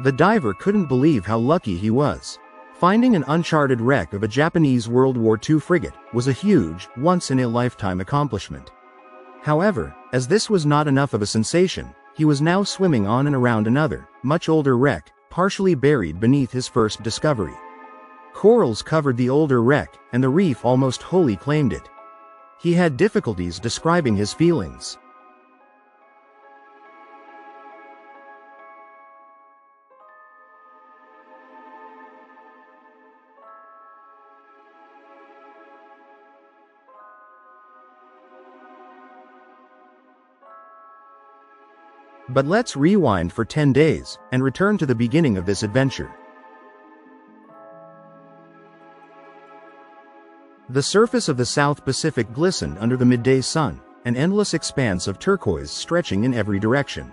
The diver couldn't believe how lucky he was. Finding an uncharted wreck of a Japanese World War II frigate was a huge, once-in-a-lifetime accomplishment. However, as this was not enough of a sensation, he was now swimming on and around another, much older wreck, partially buried beneath his first discovery. Corals covered the older wreck, and the reef almost wholly claimed it. He had difficulties describing his feelings. But let's rewind for 10 days, and return to the beginning of this adventure. The surface of the South Pacific glistened under the midday sun, an endless expanse of turquoise stretching in every direction.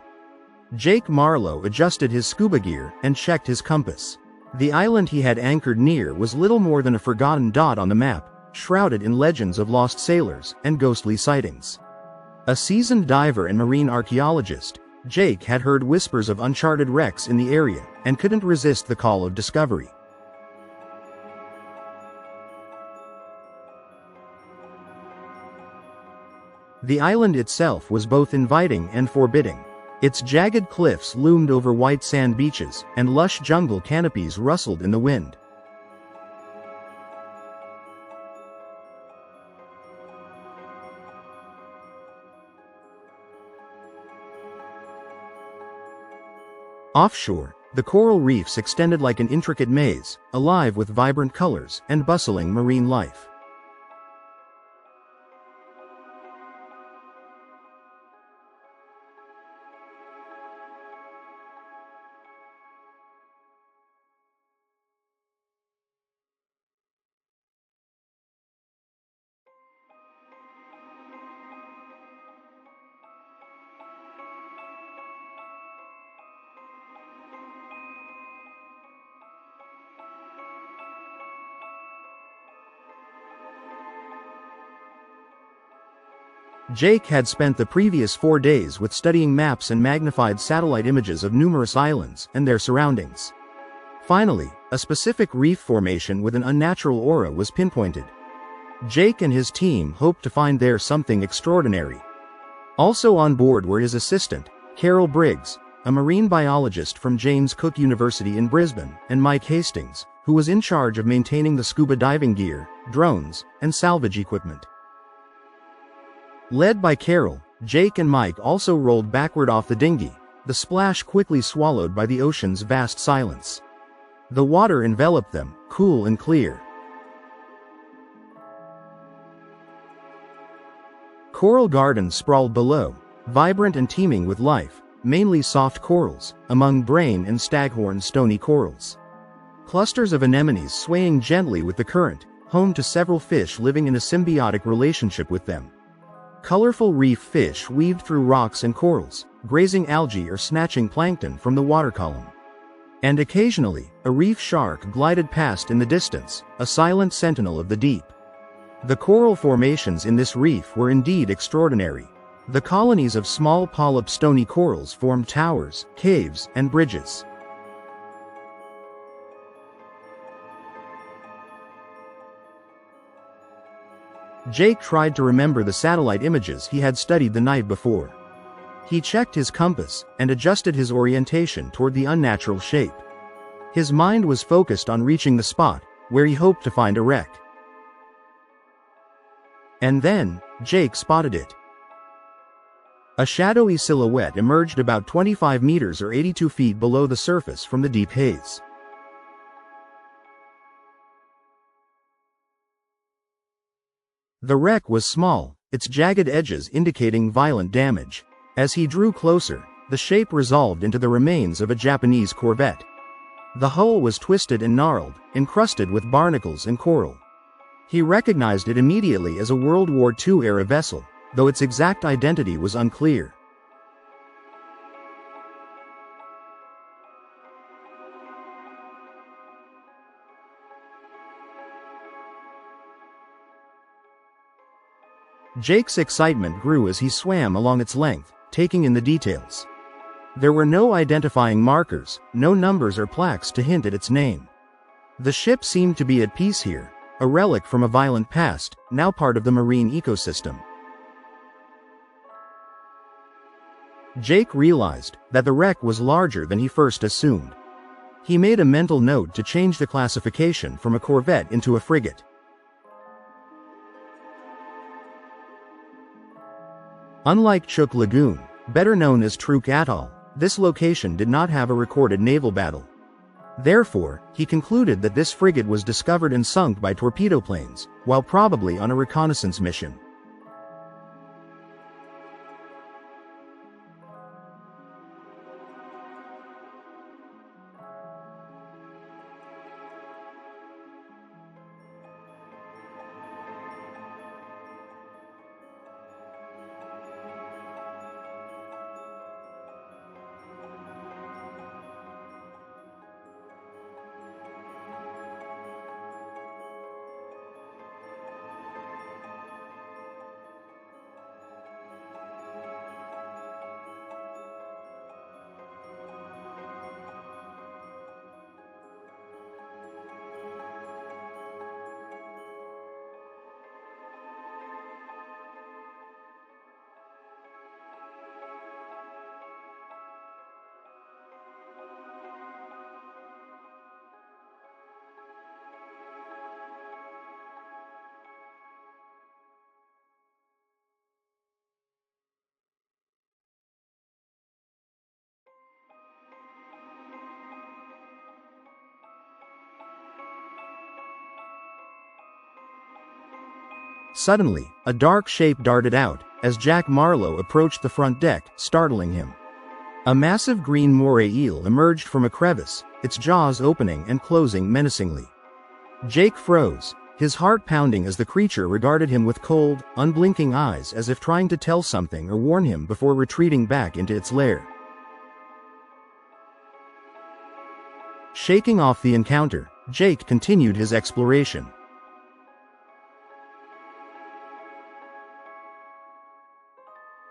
Jake Marlowe adjusted his scuba gear and checked his compass. The island he had anchored near was little more than a forgotten dot on the map, shrouded in legends of lost sailors and ghostly sightings. A seasoned diver and marine archaeologist, Jake had heard whispers of uncharted wrecks in the area, and couldn't resist the call of discovery. The island itself was both inviting and forbidding. Its jagged cliffs loomed over white sand beaches, and lush jungle canopies rustled in the wind. Offshore, the coral reefs extended like an intricate maze, alive with vibrant colors and bustling marine life. Jake had spent the previous 4 days with studying maps and magnified satellite images of numerous islands and their surroundings. Finally, a specific reef formation with an unnatural aura was pinpointed. Jake and his team hoped to find there something extraordinary. Also on board were his assistant, Carol Briggs, a marine biologist from James Cook University in Brisbane, and Mike Hastings, who was in charge of maintaining the scuba diving gear, drones, and salvage equipment. Led by Carol, Jake and Mike also rolled backward off the dinghy, the splash quickly swallowed by the ocean's vast silence. The water enveloped them, cool and clear. Coral gardens sprawled below, vibrant and teeming with life, mainly soft corals, among brain and staghorn stony corals. Clusters of anemones swaying gently with the current, home to several fish living in a symbiotic relationship with them. Colorful reef fish weaved through rocks and corals, grazing algae or snatching plankton from the water column. And occasionally, a reef shark glided past in the distance, a silent sentinel of the deep. The coral formations in this reef were indeed extraordinary. The colonies of small polyp stony corals formed towers, caves, and bridges. Jake tried to remember the satellite images he had studied the night before. He checked his compass and adjusted his orientation toward the unnatural shape. His mind was focused on reaching the spot where he hoped to find a wreck. And then, Jake spotted it. A shadowy silhouette emerged about 25 meters or 82 feet below the surface from the deep haze. The wreck was small, its jagged edges indicating violent damage. As he drew closer, the shape resolved into the remains of a Japanese corvette. The hull was twisted and gnarled, encrusted with barnacles and coral. He recognized it immediately as a World War II-era vessel, though its exact identity was unclear. Jake's excitement grew as he swam along its length, taking in the details. There were no identifying markers, no numbers or plaques to hint at its name. The ship seemed to be at peace here, a relic from a violent past, now part of the marine ecosystem. Jake realized that the wreck was larger than he first assumed. He made a mental note to change the classification from a corvette into a frigate. Unlike Chook Lagoon, better known as Truk Atoll, this location did not have a recorded naval battle. Therefore, he concluded that this frigate was discovered and sunk by torpedo planes, while probably on a reconnaissance mission. Suddenly, a dark shape darted out, as Jack Marlowe approached the front deck, startling him. A massive green moray eel emerged from a crevice, its jaws opening and closing menacingly. Jake froze, his heart pounding as the creature regarded him with cold, unblinking eyes as if trying to tell something or warn him before retreating back into its lair. Shaking off the encounter, Jake continued his exploration.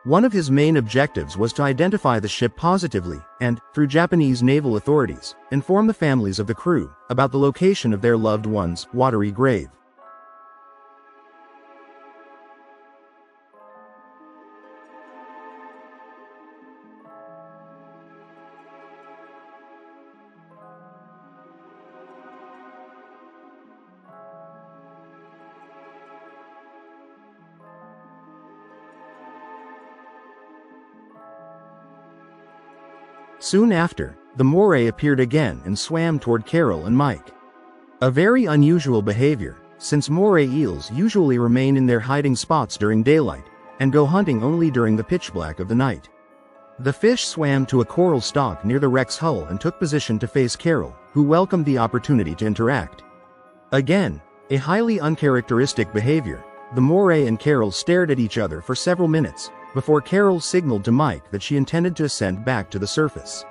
One of his main objectives was to identify the ship positively and, through Japanese naval authorities, inform the families of the crew about the location of their loved one's watery grave. Soon after, the Moray appeared again and swam toward Carol and Mike. A very unusual behavior, since Moray eels usually remain in their hiding spots during daylight, and go hunting only during the pitch black of the night. The fish swam to a coral stalk near the wreck's hull and took position to face Carol, who welcomed the opportunity to interact. Again, a highly uncharacteristic behavior, the Moray and Carol stared at each other for several minutes, before Carol signaled to Mike that she intended to ascend back to the surface.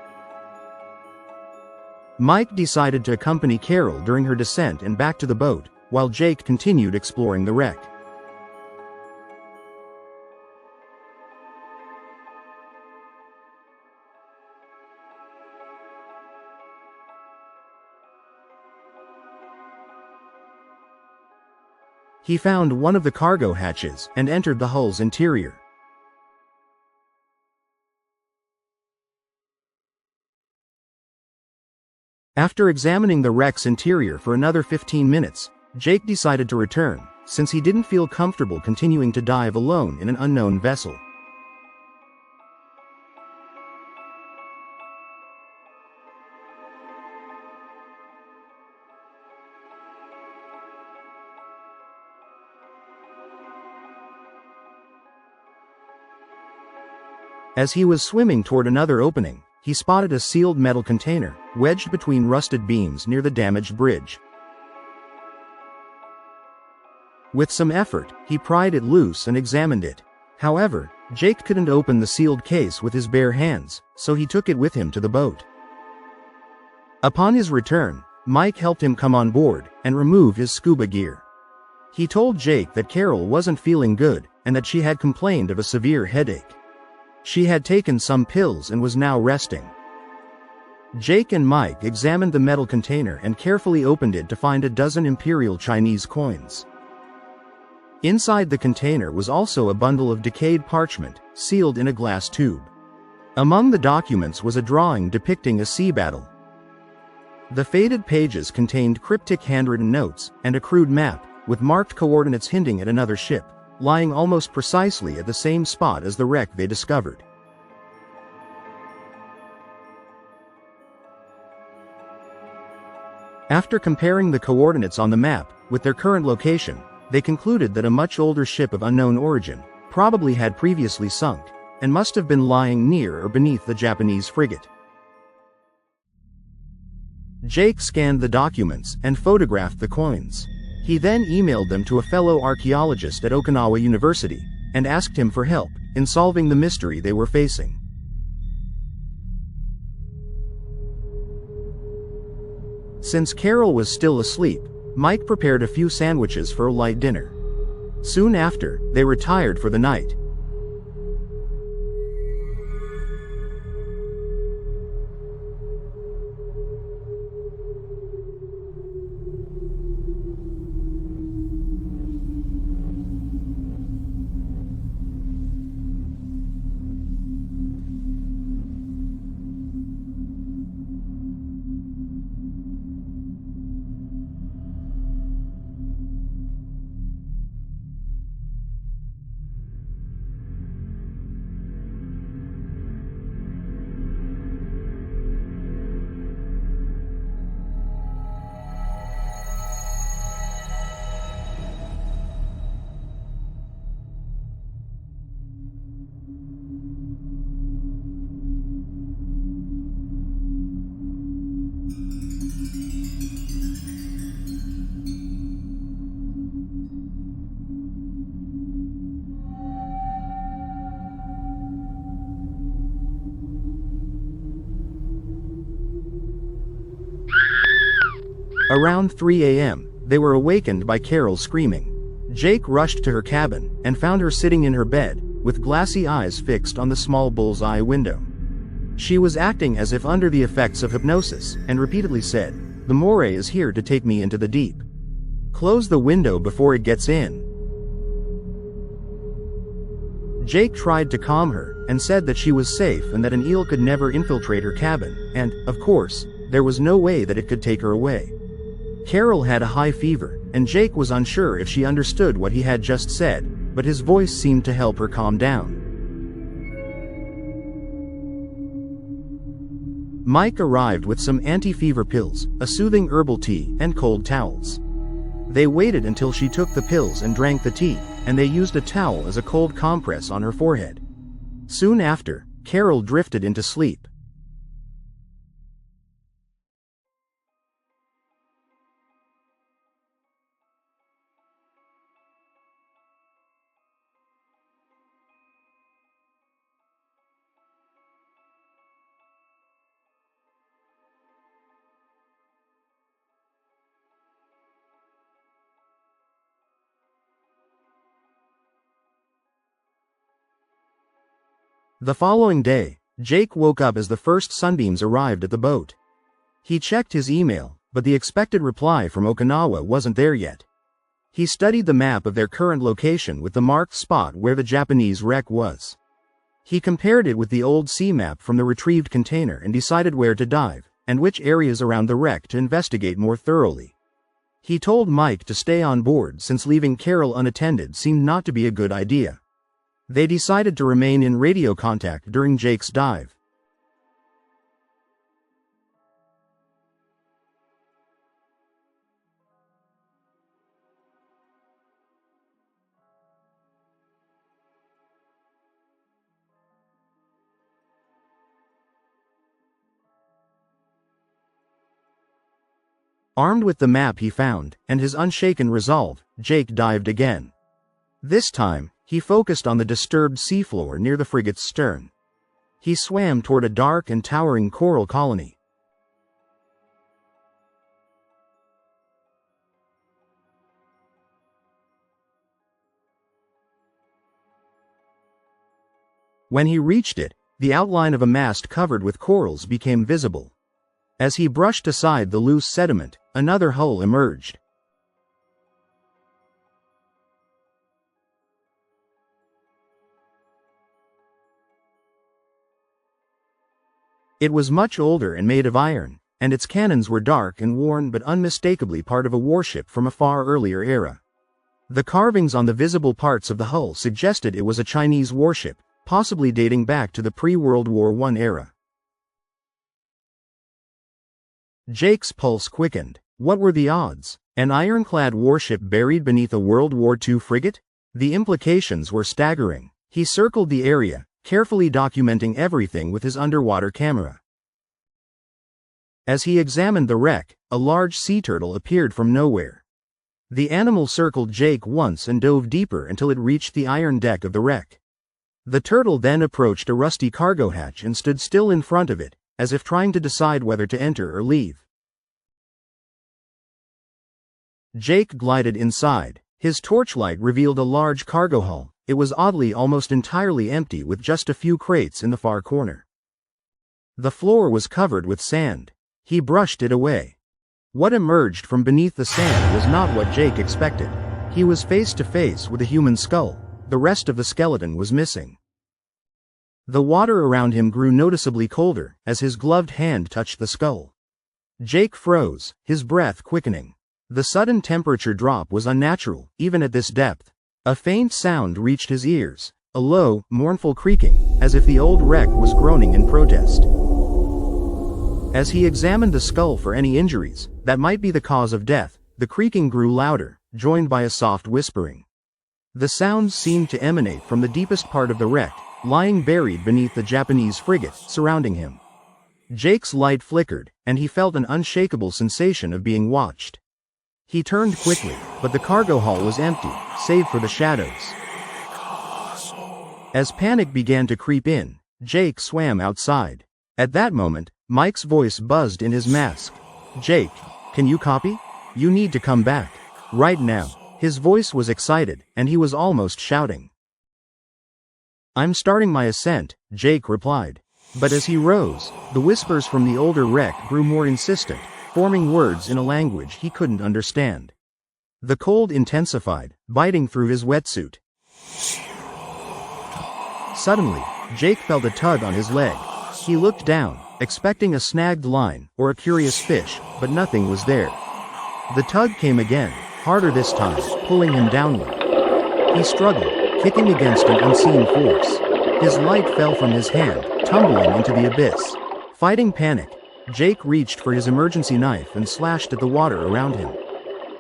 Mike decided to accompany Carol during her descent and back to the boat, while Jake continued exploring the wreck. He found one of the cargo hatches and entered the hull's interior. After examining the wreck's interior for another 15 minutes, Jake decided to return, since he didn't feel comfortable continuing to dive alone in an unknown vessel. As he was swimming toward another opening, he spotted a sealed metal container, wedged between rusted beams near the damaged bridge. With some effort, he pried it loose and examined it. However, Jake couldn't open the sealed case with his bare hands, so he took it with him to the boat. Upon his return, Mike helped him come on board and remove his scuba gear. He told Jake that Carol wasn't feeling good and that she had complained of a severe headache. She had taken some pills and was now resting. Jake and Mike examined the metal container and carefully opened it to find a dozen Imperial Chinese coins. Inside the container was also a bundle of decayed parchment, sealed in a glass tube. Among the documents was a drawing depicting a sea battle. The faded pages contained cryptic handwritten notes and a crude map, with marked coordinates hinting at another ship, lying almost precisely at the same spot as the wreck they discovered. After comparing the coordinates on the map with their current location, they concluded that a much older ship of unknown origin probably had previously sunk, and must have been lying near or beneath the Japanese frigate. Jake scanned the documents and photographed the coins. He then emailed them to a fellow archaeologist at Okinawa University, and asked him for help in solving the mystery they were facing. Since Carol was still asleep, Mike prepared a few sandwiches for a light dinner. Soon after, they retired for the night. Around 3 a.m., they were awakened by Carol screaming. Jake rushed to her cabin and found her sitting in her bed, with glassy eyes fixed on the small bull's-eye window. She was acting as if under the effects of hypnosis, and repeatedly said, "The Moray is here to take me into the deep. Close the window before it gets in." Jake tried to calm her, and said that she was safe and that an eel could never infiltrate her cabin, and, of course, there was no way that it could take her away. Carol had a high fever, and Jake was unsure if she understood what he had just said, but his voice seemed to help her calm down. Mike arrived with some anti-fever pills, a soothing herbal tea, and cold towels. They waited until she took the pills and drank the tea, and they used a towel as a cold compress on her forehead. Soon after, Carol drifted into sleep. The following day, Jake woke up as the first sunbeams arrived at the boat. He checked his email, but the expected reply from Okinawa wasn't there yet. He studied the map of their current location with the marked spot where the Japanese wreck was. He compared it with the old sea map from the retrieved container and decided where to dive, and which areas around the wreck to investigate more thoroughly. He told Mike to stay on board since leaving Carol unattended seemed not to be a good idea. They decided to remain in radio contact during Jake's dive. Armed with the map he found, and his unshaken resolve, Jake dived again. This time, he focused on the disturbed seafloor near the frigate's stern. He swam toward a dark and towering coral colony. When he reached it, the outline of a mast covered with corals became visible. As he brushed aside the loose sediment, another hull emerged. It was much older and made of iron, and its cannons were dark and worn but unmistakably part of a warship from a far earlier era. The carvings on the visible parts of the hull suggested it was a Chinese warship, possibly dating back to the pre-World War I era. Jake's pulse quickened. What were the odds? An ironclad warship buried beneath a World War II frigate? The implications were staggering. He circled the area, carefully documenting everything with his underwater camera. As he examined the wreck, a large sea turtle appeared from nowhere. The animal circled Jake once and dove deeper until it reached the iron deck of the wreck. The turtle then approached a rusty cargo hatch and stood still in front of it, as if trying to decide whether to enter or leave. Jake glided inside. His torchlight revealed a large cargo hull. It was oddly almost entirely empty with just a few crates in the far corner. The floor was covered with sand. He brushed it away. What emerged from beneath the sand was not what Jake expected. He was face to face with a human skull. The rest of the skeleton was missing. The water around him grew noticeably colder as his gloved hand touched the skull. Jake froze, his breath quickening. The sudden temperature drop was unnatural, even at this depth. A faint sound reached his ears, a low, mournful creaking, as if the old wreck was groaning in protest. As he examined the skull for any injuries that might be the cause of death, the creaking grew louder, joined by a soft whispering. The sounds seemed to emanate from the deepest part of the wreck, lying buried beneath the Japanese frigate surrounding him. Jake's light flickered, and he felt an unshakable sensation of being watched. He turned quickly, but the cargo hull was empty, save for the shadows. As panic began to creep in, Jake swam outside. At that moment, Mike's voice buzzed in his mask. "Jake, can you copy? You need to come back. Right now." His voice was excited, and he was almost shouting. "I'm starting my ascent," Jake replied. But as he rose, the whispers from the older wreck grew more insistent, forming words in a language he couldn't understand. The cold intensified, biting through his wetsuit. Suddenly, Jake felt a tug on his leg. He looked down, expecting a snagged line or a curious fish, but nothing was there. The tug came again, harder this time, pulling him downward. He struggled, kicking against an unseen force. His light fell from his hand, tumbling into the abyss. Fighting panic, Jake reached for his emergency knife and slashed at the water around him.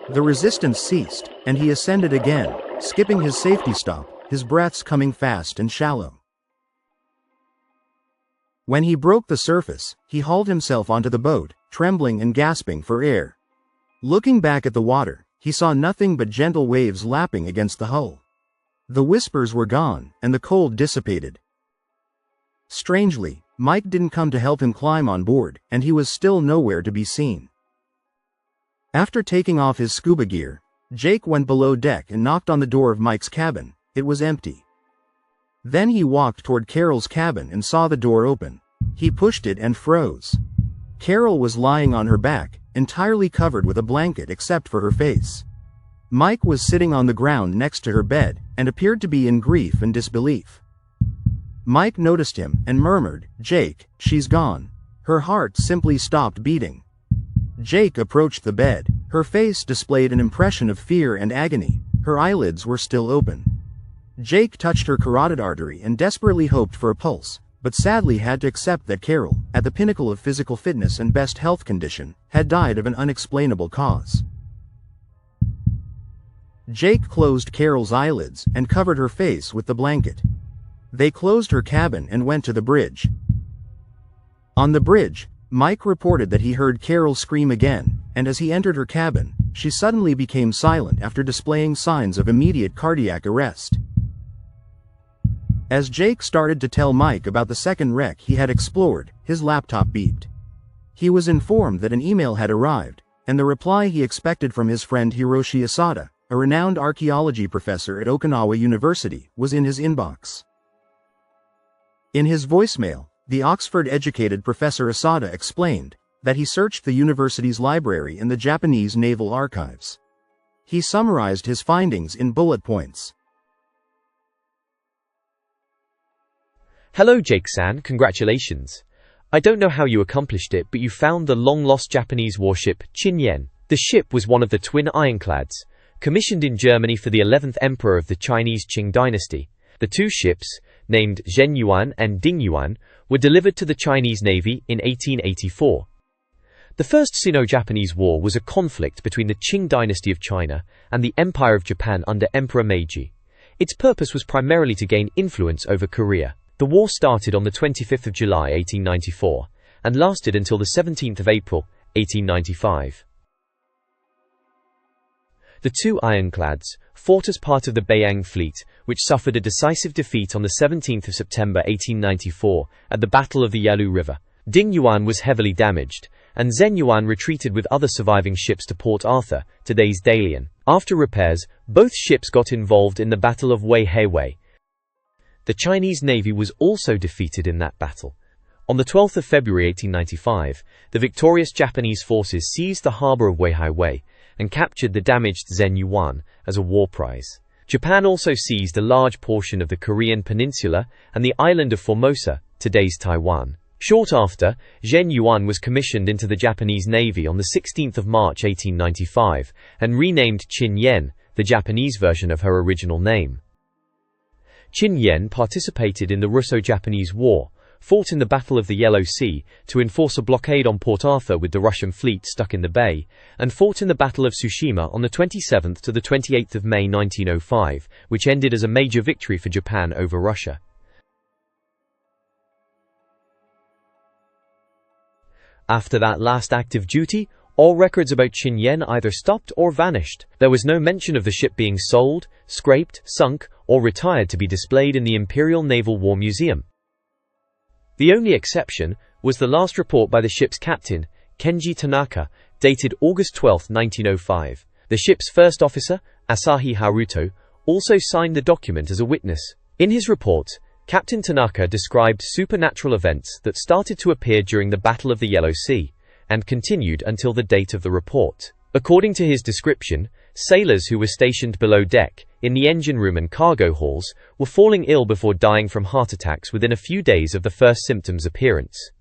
The resistance ceased, and he ascended again, skipping his safety stop, his breaths coming fast and shallow. When he broke the surface, he hauled himself onto the boat, trembling and gasping for air. Looking back at the water, he saw nothing but gentle waves lapping against the hull. The whispers were gone, and the cold dissipated. Strangely, Mike didn't come to help him climb on board, and he was still nowhere to be seen. After taking off his scuba gear, Jake went below deck and knocked on the door of Mike's cabin. It was empty. Then he walked toward Carol's cabin and saw the door open. He pushed it and froze. Carol was lying on her back, entirely covered with a blanket except for her face. Mike was sitting on the ground next to her bed, and appeared to be in grief and disbelief. Mike noticed him and murmured, "Jake, she's gone." Her heart simply stopped beating. Jake approached the bed. Her face displayed an impression of fear and agony. Her eyelids were still open. Jake touched her carotid artery and desperately hoped for a pulse, but sadly had to accept that Carol, at the pinnacle of physical fitness and best health condition, had died of an unexplainable cause. Jake closed Carol's eyelids and covered her face with the blanket. They closed her cabin and went to the bridge. On the bridge, Mike reported that he heard Carol scream again, and as he entered her cabin, she suddenly became silent after displaying signs of immediate cardiac arrest. As Jake started to tell Mike about the second wreck he had explored, his laptop beeped. He was informed that an email had arrived, and the reply he expected from his friend Hiroshi Asada, a renowned archaeology professor at Okinawa University, was in his inbox. In his voicemail, the Oxford-educated Professor Asada explained that he searched the university's library in the Japanese naval archives. He summarized his findings in bullet points. Hello Jake-san, congratulations. I don't know how you accomplished it, but you found the long-lost Japanese warship Qin. The ship was one of the twin ironclads, commissioned in Germany for the 11th emperor of the Chinese Qing dynasty. The two ships, named Zhenyuan and Dingyuan, were delivered to the Chinese Navy in 1884. The First Sino-Japanese War was a conflict between the Qing dynasty of China and the Empire of Japan under Emperor Meiji. Its purpose was primarily to gain influence over Korea. The war started on the 25th of July 1894 and lasted until the 17th of April 1895. The two ironclads fought as part of the Beiyang fleet, which suffered a decisive defeat on the 17th of September 1894 at the Battle of the Yalu River. Dingyuan was heavily damaged, and Zhenyuan retreated with other surviving ships to Port Arthur, today's Dalian. After repairs, both ships got involved in the Battle of Weihaiwei. The Chinese Navy was also defeated in that battle. On the 12th of February 1895, the victorious Japanese forces seized the harbor of Weihaiwei and captured the damaged Zhenyuan as a war prize. Japan also seized a large portion of the Korean peninsula and the island of Formosa, today's Taiwan. Short after, Zhenyuan was commissioned into the Japanese Navy on the 16th of March 1895 and renamed Qin, the Japanese version of her original name. Qin participated in the Russo-Japanese War, fought in the Battle of the Yellow Sea to enforce a blockade on Port Arthur with the Russian fleet stuck in the bay, and fought in the Battle of Tsushima on the 27th to the 28th of May 1905, which ended as a major victory for Japan over Russia. After that last active duty, all records about Qin either stopped or vanished. There was no mention of the ship being sold, scraped, sunk, or retired to be displayed in the Imperial Naval War Museum. The only exception was the last report by the ship's captain, Kenji Tanaka, dated August 12, 1905. The ship's first officer, Asahi Haruto, also signed the document as a witness. In his report, Captain Tanaka described supernatural events that started to appear during the Battle of the Yellow Sea, and continued until the date of the report. According to his description, sailors who were stationed below deck, in the engine room and cargo halls, were falling ill before dying from heart attacks within a few days of the first symptoms' appearance.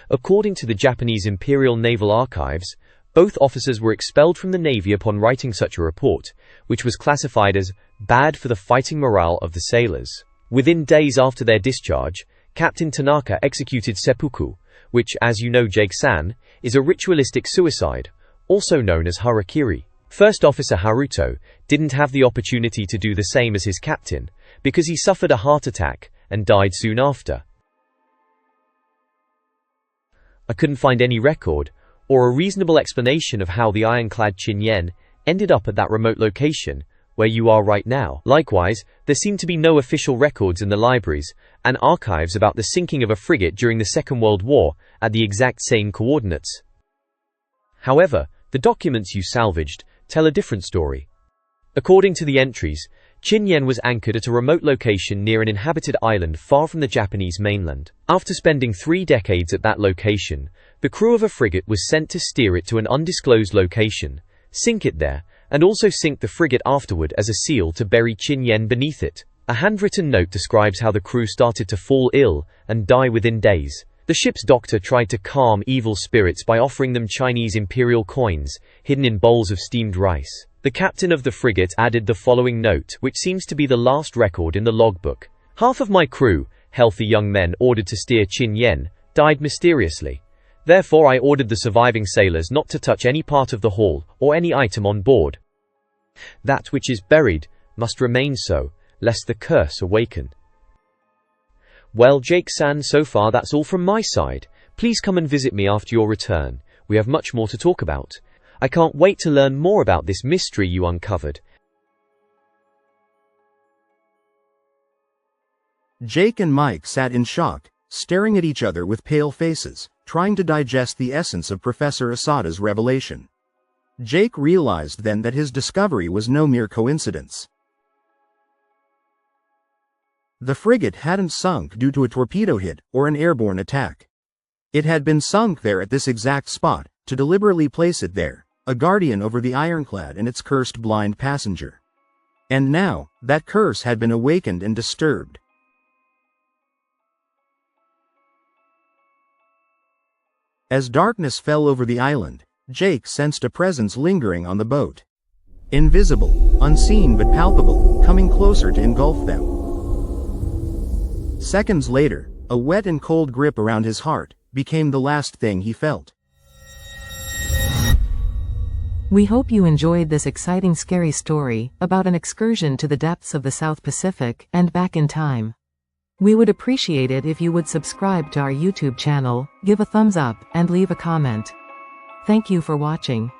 According to the Japanese Imperial Naval Archives, both officers were expelled from the Navy upon writing such a report, which was classified as bad for the fighting morale of the sailors. Within days after their discharge, Captain Tanaka executed seppuku, which, as you know Jake-san, is a ritualistic suicide, also known as harakiri. First Officer Haruto didn't have the opportunity to do the same as his captain, because he suffered a heart attack and died soon after. I couldn't find any record or a reasonable explanation of how the ironclad Qin ended up at that remote location where you are right now. Likewise, there seem to be no official records in the libraries and archives about the sinking of a frigate during the Second World War at the exact same coordinates. However, the documents you salvaged tell a different story. According to the entries, Qin was anchored at a remote location near an inhabited island far from the Japanese mainland. After spending 3 decades at that location, the crew of a frigate was sent to steer it to an undisclosed location, sink it there, and also sink the frigate afterward as a seal to bury Qin beneath it. A handwritten note describes how the crew started to fall ill and die within days. The ship's doctor tried to calm evil spirits by offering them Chinese imperial coins, hidden in bowls of steamed rice. The captain of the frigate added the following note, which seems to be the last record in the logbook. Half of my crew, healthy young men ordered to steer Qin, died mysteriously. Therefore I ordered the surviving sailors not to touch any part of the hull or any item on board. That which is buried must remain so, lest the curse awaken. Well, Jake-san, so far that's all from my side. Please come and visit me after your return. We have much more to talk about. I can't wait to learn more about this mystery you uncovered. Jake and Mike sat in shock, staring at each other with pale faces, trying to digest the essence of Professor Asada's revelation. Jake realized then that his discovery was no mere coincidence. The frigate hadn't sunk due to a torpedo hit or an airborne attack. It had been sunk there at this exact spot, to deliberately place it there, a guardian over the ironclad and its cursed blind passenger. And now, that curse had been awakened and disturbed. As darkness fell over the island, Jake sensed a presence lingering on the boat. Invisible, unseen but palpable, coming closer to engulf them. Seconds later, a wet and cold grip around his heart became the last thing he felt. We hope you enjoyed this exciting scary story about an excursion to the depths of the South Pacific and back in time. We would appreciate it if you would subscribe to our YouTube channel, give a thumbs up, and leave a comment. Thank you for watching.